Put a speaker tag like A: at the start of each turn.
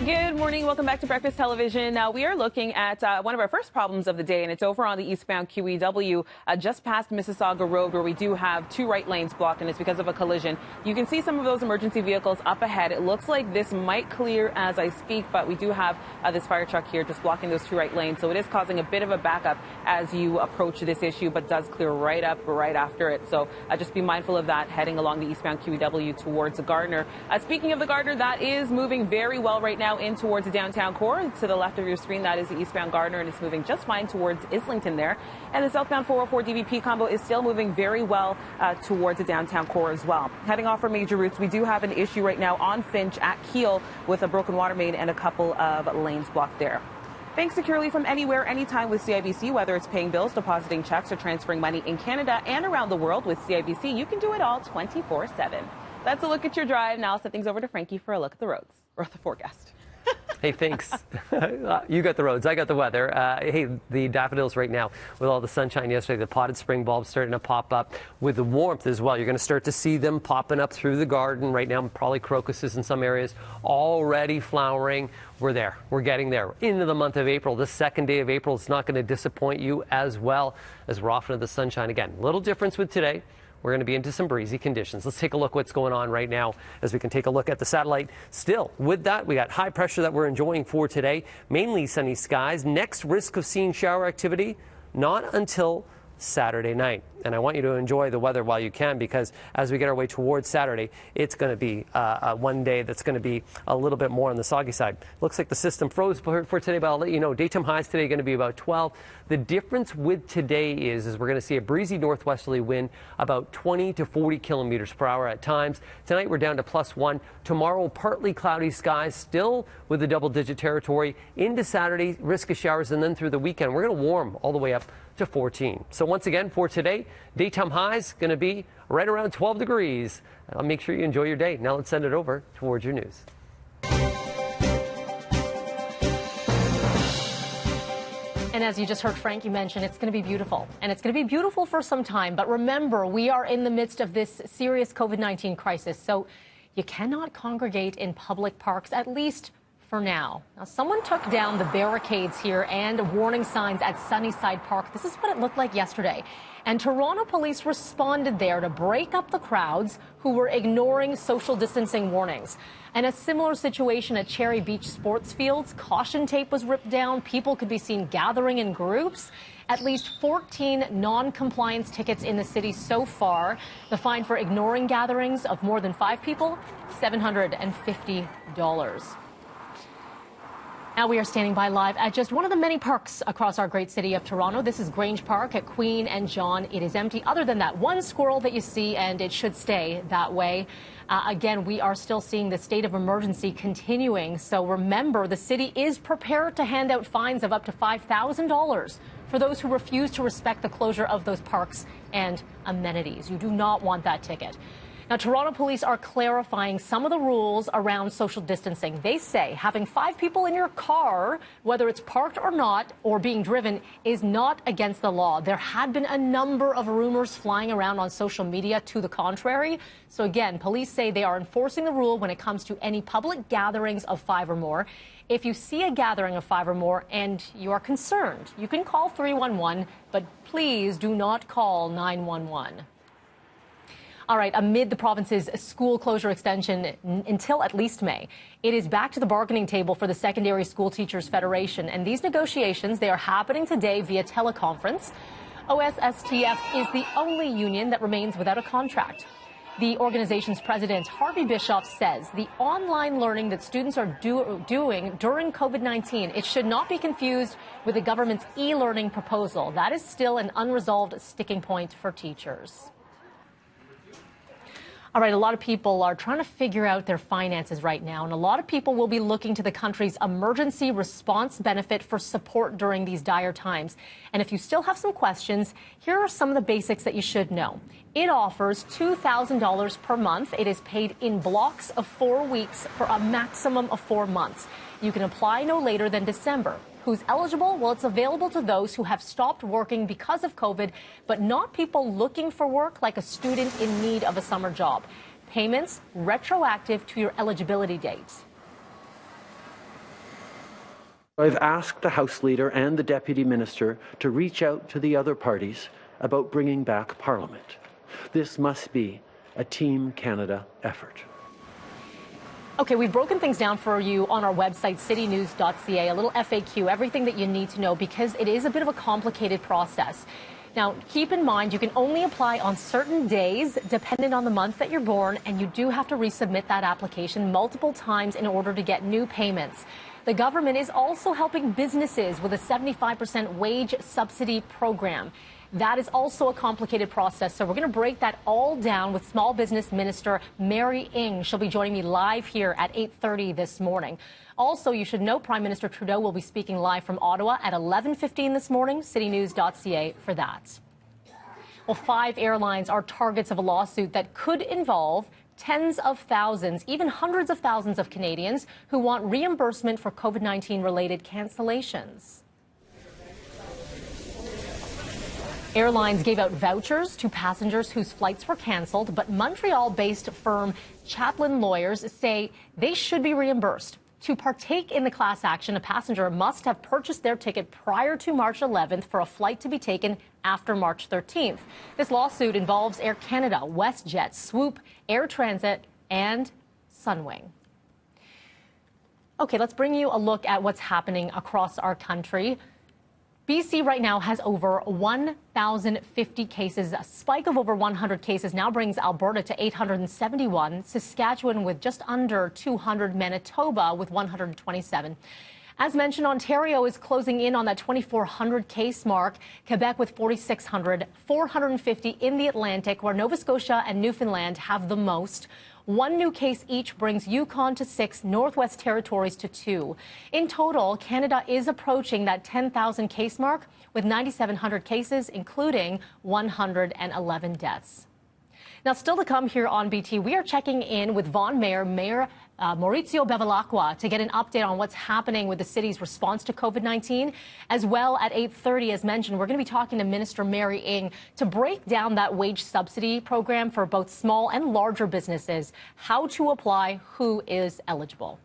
A: Good morning. Welcome back to Breakfast Television. Now, we are looking at one of our first problems of the day, and it's over on the eastbound QEW, just past Mississauga Road, where we do have two right lanes blocked, and it's because of a collision. You can see some of those emergency vehicles up ahead. It looks like this might clear as I speak, but we do have this fire truck here just blocking those two right lanes, so it is causing a bit of a backup as you approach this issue, but does clear right up right after it. So just be mindful of that heading along the eastbound QEW towards Gardner. Speaking of the Gardner, that is moving very well right now in towards the downtown core. To the left of your screen, that is the eastbound Gardner, and it's moving just fine towards Islington there. And the southbound 404 DVP combo is still moving very well towards the downtown core as well. Heading off our major routes, we do have an issue right now on Finch at Keele with a broken water main and a couple of lanes blocked there. Bank securely from anywhere, anytime with CIBC, whether it's paying bills, depositing checks, or transferring money in Canada and around the world with CIBC. You can do it all 24/7. That's a look at your drive. Now I'll send things over to Frankie for a look at the roads or the forecast.
B: Hey, thanks. You got the roads, I got the weather. Hey, the daffodils right now, with all the sunshine yesterday, the potted spring bulbs starting to pop up with the warmth as well. You're going to start to see them popping up through the garden right now, probably crocuses in some areas, already flowering. We're there. We're getting there. Into the month of April. The second day of April is not going to disappoint you as well as we're off into the sunshine again. Little difference with today. We're going to be into some breezy conditions. Let's take a look what's going on right now as we can take a look at the satellite. Still, with that, we got high pressure that we're enjoying for today. Mainly sunny skies. Next risk of seeing shower activity, not until Saturday night. And I want you to enjoy the weather while you can, because as we get our way towards Saturday, it's going to be one day that's going to be a little bit more on the soggy side. Looks like the system froze for today, but I'll let you know. Daytime highs today are going to be about 12. The difference with today is we're going to see a breezy northwesterly wind about 20 to 40 kilometers per hour at times. Tonight we're down to +1. Tomorrow, partly cloudy skies, still with the double-digit territory. Into Saturday, risk of showers, and then through the weekend, we're going to warm all the way up to 14. So once again, for today, daytime highs going to be right around 12 degrees. I'll make sure you enjoy your day. Now let's send it over towards your news.
C: And as you just heard Frankie mention, it's going to be beautiful. And it's going to be beautiful for some time. But remember, we are in the midst of this serious COVID-19 crisis. So you cannot congregate in public parks, at least for now. Now, someone took down the barricades here and warning signs at Sunnyside Park. This is what it looked like yesterday. And Toronto police responded there to break up the crowds who were ignoring social distancing warnings. And a similar situation at Cherry Beach Sports Fields. Caution tape was ripped down. People could be seen gathering in groups. At least 14 non-compliance tickets in the city so far. The fine for ignoring gatherings of more than 5 people, $750. Now we are standing by live at just one of the many parks across our great city of Toronto. This is Grange Park at Queen and John. It is empty other than that one squirrel that you see, and it should stay that way. Again, we are still seeing the state of emergency continuing. So remember, the city is prepared to hand out fines of up to $5,000 for those who refuse to respect the closure of those parks and amenities. You do not want that ticket. Now, Toronto police are clarifying some of the rules around social distancing. They say having 5 people in your car, whether it's parked or not, or being driven, is not against the law. There had been a number of rumors flying around on social media to the contrary. So again, police say they are enforcing the rule when it comes to any public gatherings of 5 or more. If you see a gathering of 5 or more and you are concerned, you can call 311, but please do not call 911. All right, amid the province's school closure extension until at least May, it is back to the bargaining table for the Secondary School Teachers Federation. And these negotiations, they are happening today via teleconference. OSSTF is the only union that remains without a contract. The organization's president, Harvey Bischoff, says the online learning that students are doing during COVID-19, it should not be confused with the government's e-learning proposal. That is still an unresolved sticking point for teachers. All right, a lot of people are trying to figure out their finances right now, and a lot of people will be looking to the country's emergency response benefit for support during these dire times. And if you still have some questions, here are some of the basics that you should know. It offers $2,000 per month. It is paid in blocks of 4 weeks for a maximum of 4 months. You can apply no later than December. Who's eligible? Well, it's available to those who have stopped working because of COVID, but not people looking for work, like a student in need of a summer job. Payments retroactive to your eligibility date.
D: I've asked the House Leader and the Deputy Minister to reach out to the other parties about bringing back Parliament. This must be a Team Canada effort.
C: Okay, we've broken things down for you on our website, citynews.ca, a little FAQ, everything that you need to know, because it is a bit of a complicated process. Now, keep in mind, you can only apply on certain days, depending on the month that you're born, and you do have to resubmit that application multiple times in order to get new payments. The government is also helping businesses with a 75% wage subsidy program. That is also a complicated process, so we're going to break that all down with Small Business Minister Mary Ng. She'll be joining me live here at 8:30 this morning. Also, you should know Prime Minister Trudeau will be speaking live from Ottawa at 11:15 this morning. Citynews.ca for that. Well, 5 airlines are targets of a lawsuit that could involve tens of thousands, even hundreds of thousands of Canadians who want reimbursement for COVID-19 related cancellations. Airlines gave out vouchers to passengers whose flights were canceled, but Montreal-based firm Chaplin Lawyers say they should be reimbursed. To partake in the class action, a passenger must have purchased their ticket prior to March 11th for a flight to be taken after March 13th. This lawsuit involves Air Canada, WestJet, Swoop, Air Transit, and Sunwing. Okay, let's bring you a look at what's happening across our country. BC right now has over 1,050 cases. A spike of over 100 cases now brings Alberta to 871, Saskatchewan with just under 200, Manitoba with 127. As mentioned, Ontario is closing in on that 2,400 case mark, Quebec with 4,600, 450 in the Atlantic, where Nova Scotia and Newfoundland have the most. 1 new case each brings Yukon to 6, Northwest Territories to 2. In total, Canada is approaching that 10,000 case mark with 9,700 cases, including 111 deaths. Now, still to come here on BT, we are checking in with Vaughan Mayor Maurizio Bevilacqua to get an update on what's happening with the city's response to COVID-19. As well, at 8:30, as mentioned, we're going to be talking to Minister Mary Ng to break down that wage subsidy program for both small and larger businesses, how to apply, who is eligible.